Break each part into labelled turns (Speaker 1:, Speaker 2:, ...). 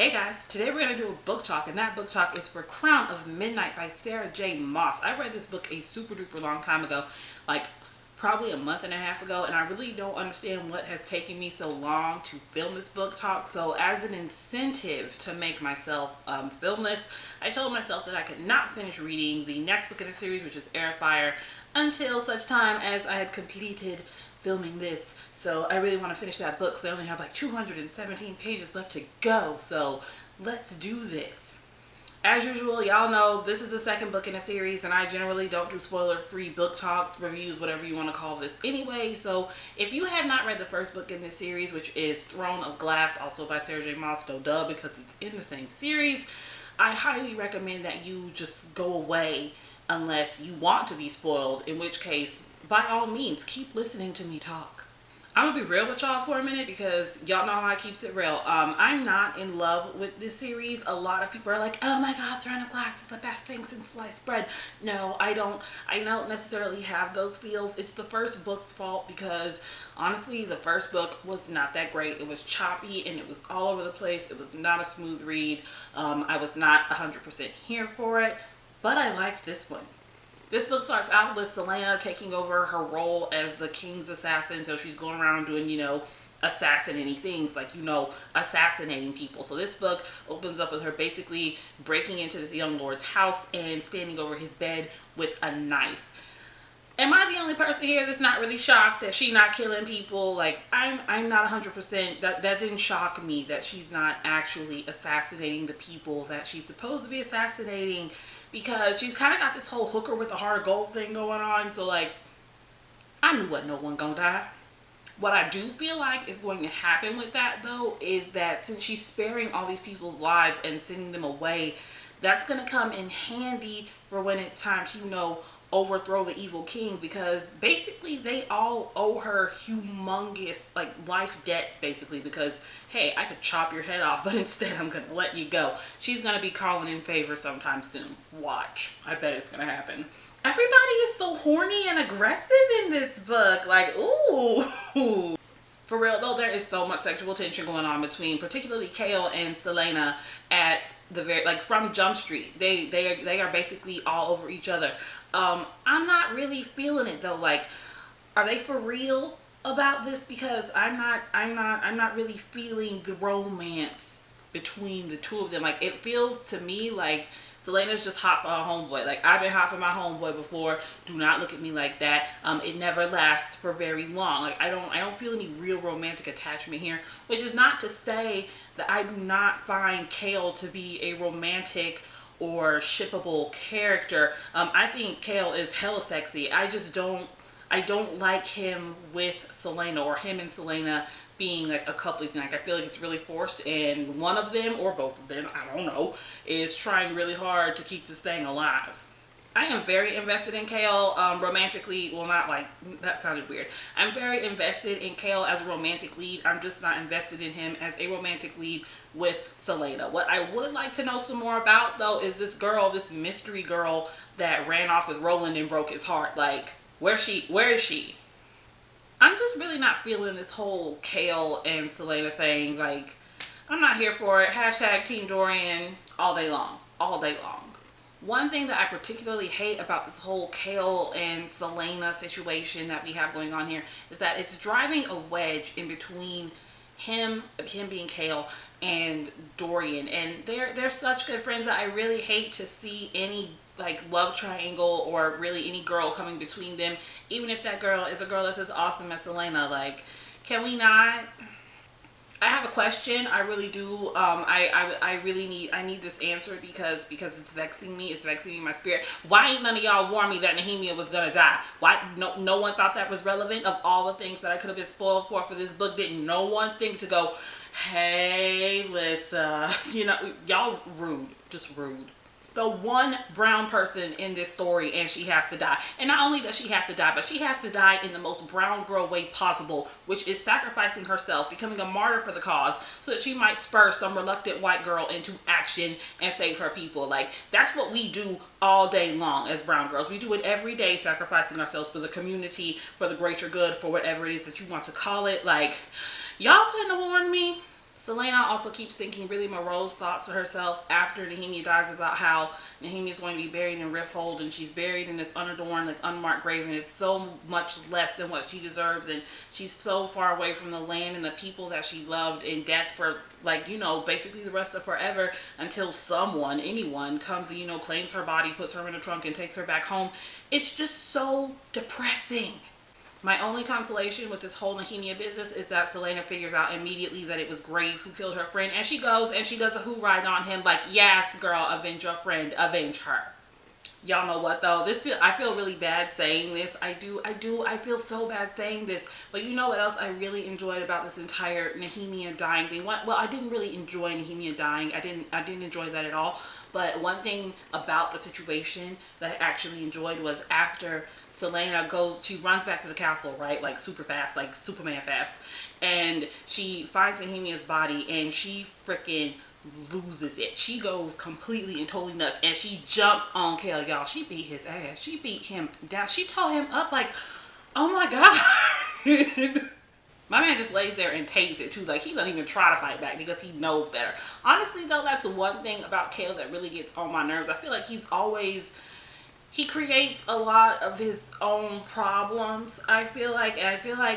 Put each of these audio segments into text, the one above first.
Speaker 1: Hey guys, today we're going to do a book talk, and that book talk is for Crown of Midnight by Sarah J. Maas. I read this book a super duper long time ago, like probably a month and a half ago, and I really don't understand what has taken me so long to film this book talk. So as an incentive to make myself film this, I told myself that I could not finish reading the next book in the series, which is Air Fire, until such time as I had completed filming this. So I really want to finish that book, so I only have like 217 pages left to go. So let's do this. As usual, y'all know this is the second book in a series, and I generally don't do spoiler-free book talks, reviews, whatever you want to call this anyway. So if you have not read the first book in this series, which is Throne of Glass, also by Sarah J. Maas, duh, because it's in the same series, I highly recommend that you just go away unless you want to be spoiled, in which case, by all means, keep listening to me talk. I'm gonna be real with y'all for a minute because y'all know how I keeps it real. I'm not in love with this series. A lot of people are like, oh my god, Throne of Glass is the best thing since sliced bread. No, I don't necessarily have those feels. It's the first book's fault because honestly, the first book was not that great. It was choppy and it was all over the place. It was not a smooth read. I was not 100% here for it, but I liked this one. This book starts out with Celaena taking over her role as the king's assassin. So she's going around doing, assassinating things, like, assassinating people. So this book opens up with her basically breaking into this young lord's house and standing over his bed with a knife. Am I the only person here that's not really shocked that she's not killing people? Like, I'm not 100%, that didn't shock me that she's not actually assassinating the people that she's supposed to be assassinating, because she's kind of got this whole hooker with a heart of gold thing going on. So like, I knew what no one gonna die. What I do feel like is going to happen with that though is that since she's sparing all these people's lives and sending them away, that's gonna come in handy for when it's time to, overthrow the evil king, because basically they all owe her humongous life debts basically, because hey, I could chop your head off, but instead I'm gonna let you go. She's gonna be calling in favor sometime soon. Watch. I bet it's gonna happen. Everybody is so horny and aggressive in this book. Like, ooh. For real though, there is so much sexual tension going on between particularly Kale and Celaena at the very, from Jump Street. They are basically all over each other. I'm not really feeling it though. Like, are they for real about this? Because I'm not really feeling the romance between the two of them. Like, it feels to me like Celaena's just hot for her homeboy. Like, I've been hot for my homeboy before. Do not look at me like that. It never lasts for very long. Like, I don't feel any real romantic attachment here, which is not to say that I do not find Kale to be a romantic or shippable character. I think Kale is hella sexy. I don't like him with Celaena, or him and Celaena being like a couple. Like, I feel like it's really forced, and one of them or both of them, I don't know, is trying really hard to keep this thing alive. I am very invested in Kale romantically. Well, not like, that sounded weird. I'm very invested in Kale as a romantic lead. I'm just not invested in him as a romantic lead with Celaena. What I would like to know some more about though is this girl, this mystery girl that ran off with Roland and broke his heart. Like, where is she? I'm just really not feeling this whole Kale and Celaena thing. Like, I'm not here for it. Hashtag Team Dorian all day long. One thing that I particularly hate about this whole Kale and Celaena situation that we have going on here is that it's driving a wedge in between him being Kale and Dorian, and they're such good friends that I really hate to see any love triangle or really any girl coming between them, even if that girl is a girl that's as awesome as Celaena. Like, can we not? I have a question. I really do. I need this answer because it's vexing me. It's vexing me in my spirit. Why ain't none of y'all warn me that Nehemia was gonna die? Why no one thought that was relevant? Of all the things that I could have been spoiled for this book, didn't no one think to go, hey, Lissa, y'all rude, just rude. The one brown person in this story, and she has to die. And not only does she have to die, but she has to die in the most brown girl way possible, which is sacrificing herself, becoming a martyr for the cause, so that she might spur some reluctant white girl into action and save her people. Like, that's what we do all day long as brown girls. We do it every day, sacrificing ourselves for the community, for the greater good, for whatever it is that you want to call it. Like, y'all couldn't have warned me. Selena also keeps thinking really morose thoughts to herself after Nehemia dies about how Nehemia is going to be buried in Rifthold, and she's buried in this unadorned, like unmarked grave, and it's so much less than what she deserves, and she's so far away from the land and the people that she loved in death for, like, you know, basically the rest of forever, until someone, anyone, comes and, you know, claims her body, puts her in a trunk, and takes her back home. It's just so depressing. My only consolation with this whole Nehemia business is that Selena figures out immediately that it was Grave who killed her friend, and she goes and she does a who ride on him like, yes, girl, avenge your friend, avenge her. Y'all know what though? I feel really bad saying this. I feel so bad saying this. But you know what else I really enjoyed about this entire Nehemia dying thing? Well, I didn't really enjoy Nehemia dying. I didn't enjoy that at all. But one thing about the situation that I actually enjoyed was after Selena she runs back to the castle, right? Like super fast, like Superman fast. And she finds Nehemia's body and she freaking loses it. She goes completely and totally nuts, and she jumps on Kale, y'all. She beat his ass. She beat him down. She tore him up like, oh my god. My man just lays there and takes it too. Like, he doesn't even try to fight back because he knows better. Honestly though, that's one thing about Kale that really gets on my nerves. I feel like he creates a lot of his own problems. I feel like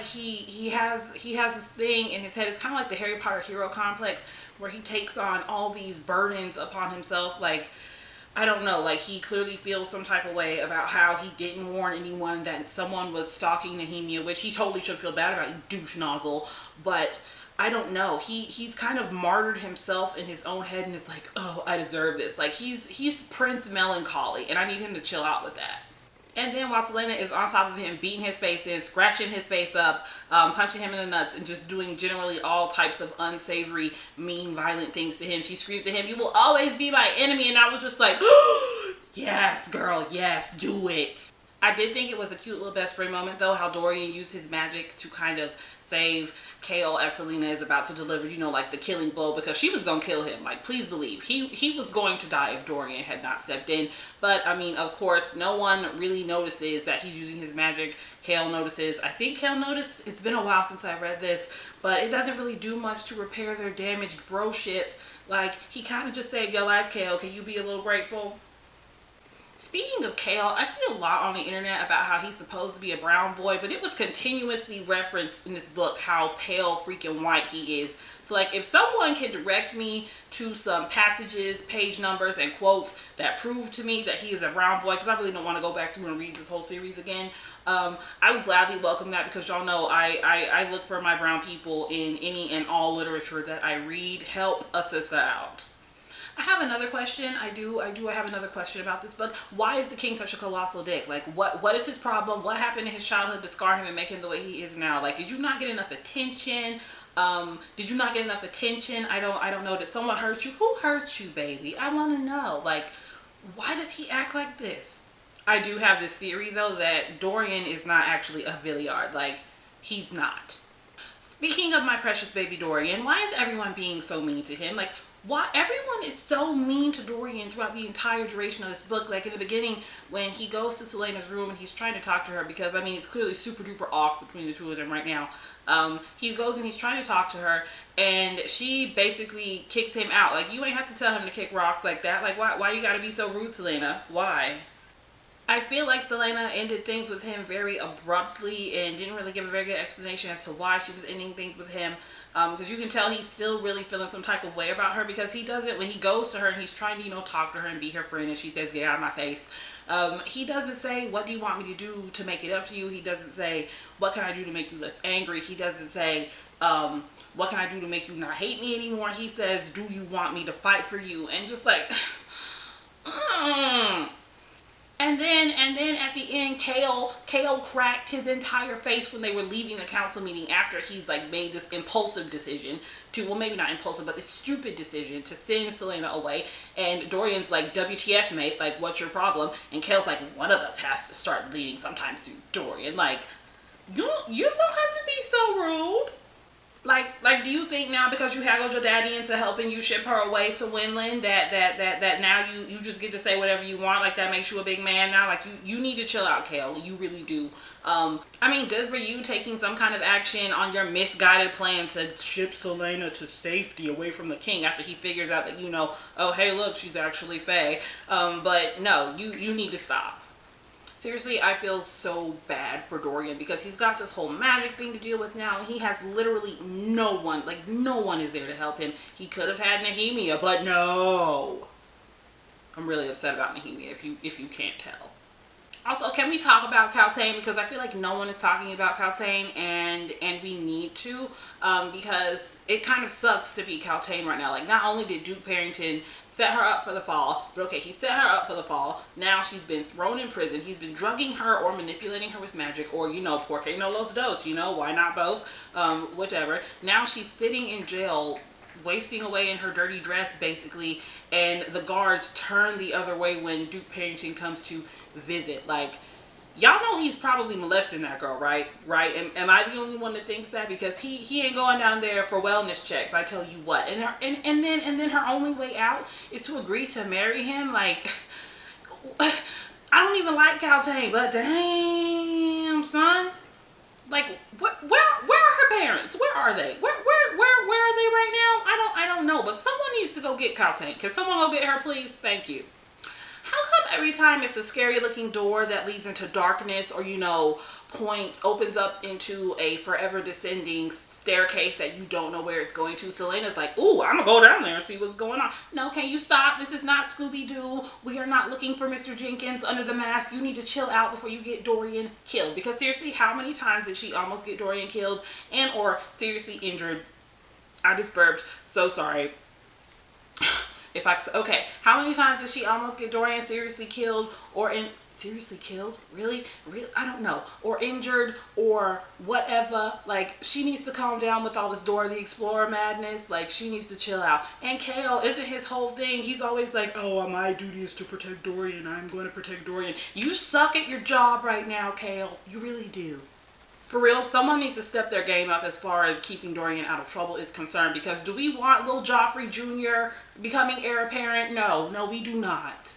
Speaker 1: he has this thing in his head. It's kind of like the Harry Potter hero complex, where he takes on all these burdens upon himself. Like, I don't know, like he clearly feels some type of way about how he didn't warn anyone that someone was stalking Nehemia, which he totally should feel bad about, you douche nozzle. But I don't know. He's kind of martyred himself in his own head and is like, oh, I deserve this. Like, he's Prince Melancholy, and I need him to chill out with that. And then while Selena is on top of him, beating his face in, scratching his face up, punching him in the nuts, and just doing generally all types of unsavory, mean, violent things to him, she screams at him, "You will always be my enemy." And I was just like, yes, girl, yes, do it. I did think it was a cute little best friend moment, though, how Dorian used his magic to kind of save Kale as Selena is about to deliver, you know, like the killing blow, because she was going to kill him. Like, please believe. He was going to die if Dorian had not stepped in. But, I mean, of course, no one really notices that he's using his magic. Kale notices. I think Kale noticed. It's been a while since I read this, but it doesn't really do much to repair their damaged broship. Like, he kind of just saved your life, Kale. Can you be a little grateful? Speaking of Kale, I see a lot on the internet about how he's supposed to be a brown boy, but it was continuously referenced in this book how pale freaking white he is. So, like, if someone can direct me to some passages, page numbers, and quotes that prove to me that he is a brown boy, because I really don't want to go back through and read this whole series again, I would gladly welcome that, because y'all know I look for my brown people in any and all literature that I read. Help a sister out. I have another question. I have another question about this book. Why is the king such a colossal dick? Like, what is his problem? What happened in his childhood to scar him and make him the way he is now? Like, did you not get enough attention? Did you not get enough attention? I don't know. Did someone hurt you? Who hurt you, baby? I want to know. Like, why does he act like this? I do have this theory, though, that Dorian is not actually a Villiard. Like, he's not. Speaking of my precious baby Dorian, why is everyone being so mean to him? Like, why everyone is so mean to Dorian throughout the entire duration of this book. Like, in the beginning, when he goes to Selena's room and he's trying to talk to her, because, I mean, it's clearly super duper off between the two of them right now. He goes and he's trying to talk to her, and she basically kicks him out. Like, you ain't have to tell him to kick rocks like that. Like, why you gotta be so rude, Selena? Why? I feel like Selena ended things with him very abruptly and didn't really give a very good explanation as to why she was ending things with him. Because you can tell he's still really feeling some type of way about her, because he doesn't, when he goes to her and he's trying to, you know, talk to her and be her friend, and she says, "Get out of my face." He doesn't say, "What do you want me to do to make it up to you?" He doesn't say, "What can I do to make you less angry?" He doesn't say, "What can I do to make you not hate me anymore?" He says, "Do you want me to fight for you?" And just like, And then at the end, Kale cracked his entire face when they were leaving the council meeting after he's like made this impulsive decision to, well, maybe not impulsive, but this stupid decision to send Selena away. And Dorian's like, "WTF, mate, like, what's your problem?" And Kale's like, "One of us has to start leading sometime soon, Dorian. Like, you don't have to be so rude." Like, do you think now because you haggled your daddy into helping you ship her away to Winland that now you just get to say whatever you want? Like, that makes you a big man now? Like, you need to chill out, Kale. You really do. I mean, good for you taking some kind of action on your misguided plan to ship Selena to safety away from the king after he figures out that, oh, hey, look, she's actually Fae. But no, you need to stop. Seriously, I feel so bad for Dorian because he's got this whole magic thing to deal with now. He has literally no one, like no one is there to help him. He could have had Nehemia, but no. I'm really upset about Nehemia if you can't tell. Also, can we talk about Kaltain? Because I feel like no one is talking about Kaltain, and we need to, because it kind of sucks to be Kaltain right now. Like, not only did Duke Parrington set her up for the fall, but okay, he set her up for the fall. Now she's been thrown in prison. He's been drugging her or manipulating her with magic, or, porque no los dos, why not both? Whatever. Now she's sitting in jail, wasting away in her dirty dress, basically, and the guards turn the other way when Duke Parrington comes to visit. Like, y'all know he's probably molesting that girl, right? Am I the only one that thinks that? Because he ain't going down there for wellness checks, I tell you what. And then her only way out is to agree to marry him. Like, I don't even like Kaltain, but damn, son. Like, where are her parents? Where are they? Where are they right now? I don't know. But someone needs to go get Kaltain. Can someone go get her, please? Thank you. How come every time it's a scary looking door that leads into darkness, or opens up into a forever descending staircase that you don't know where it's going to, Selena's like, ooh, I'm gonna go down there and see what's going on. No, can you stop? This is not Scooby-Doo. We are not looking for Mr. Jenkins under the mask. You need to chill out before you get Dorian killed. Because seriously, how many times did she almost get Dorian killed and or seriously injured? I just burped. So sorry. Okay, how many times did she almost get Dorian seriously killed seriously killed? Really? I don't know. Or injured or whatever. Like, she needs to calm down with all this Dora the Explorer madness. Like, she needs to chill out. And Kale, isn't his whole thing, he's always like, oh, my duty is to protect Dorian. I'm going to protect Dorian. You suck at your job right now, Kale. You really do. For real, someone needs to step their game up as far as keeping Dorian out of trouble is concerned. Because do we want little Joffrey Jr. becoming heir apparent? No, we do not.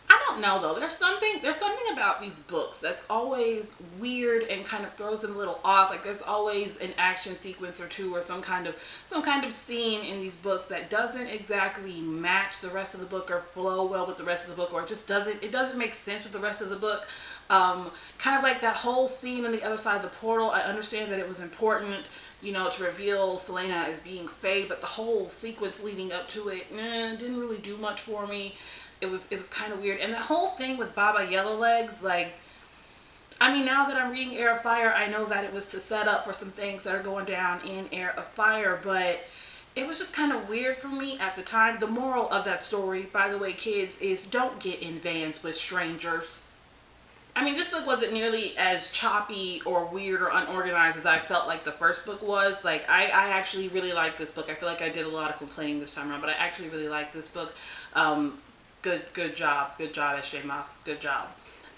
Speaker 1: I don't know though. There's something about these books that's always weird and kind of throws them a little off. Like, there's always an action sequence or two or some kind of scene in these books that doesn't exactly match the rest of the book or flow well with the rest of the book, or it just doesn't make sense with the rest of the book. Kind of like that whole scene on the other side of the portal. I understand that it was important, to reveal Selena as being Fae, but the whole sequence leading up to it didn't really do much for me. It was kind of weird. And that whole thing with Baba Yellowlegs, like, I mean, now that I'm reading Heir of Fire, I know that it was to set up for some things that are going down in Heir of Fire, but it was just kind of weird for me at the time. The moral of that story, by the way, kids, is don't get in vans with strangers. I mean, this book wasn't nearly as choppy or weird or unorganized as I felt like the first book was. Like, I actually really like this book. I feel like I did a lot of complaining this time around, but I actually really like this book. Good job, S.J. Moss. Good job.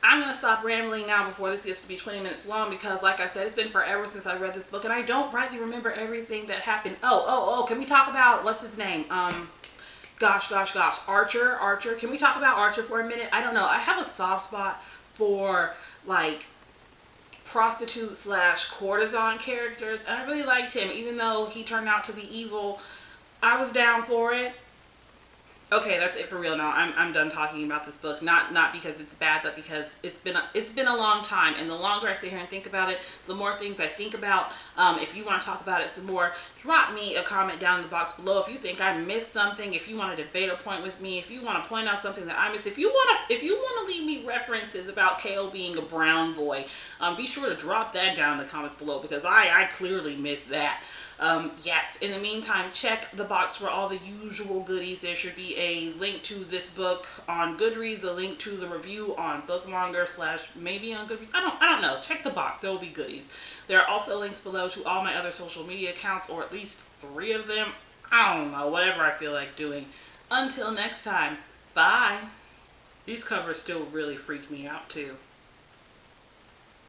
Speaker 1: I'm going to stop rambling now before this gets to be 20 minutes long because, like I said, it's been forever since I read this book, and I don't rightly remember everything that happened. Oh, can we talk about, what's his name? Gosh. Archer. Can we talk about Archer for a minute? I don't know. I have a soft spot for, like, prostitute / courtesan characters, and I really liked him. Even though he turned out to be evil, I was down for it. Okay, that's it for real now. I'm done talking about this book. Not because it's bad, but because it's been a long time, and the longer I sit here and think about it, the more things I think about. If you want to talk about it some more, drop me a comment down in the box below. If you think I missed something, if you want to debate a point with me, if you want to point out something that I missed, if you want to leave me references about Kale being a brown boy, be sure to drop that down in the comments below because I clearly missed that. Yes, in the meantime, check the box for all the usual goodies. There should be a link to this book on Goodreads, a link to the review on book-monger / maybe on Goodreads. I don't know. Check the box. There will be goodies. There are also links below to all my other social media accounts, or at least 3 of them. I don't know. Whatever I feel like doing. Until next time. Bye. These covers still really freak me out too.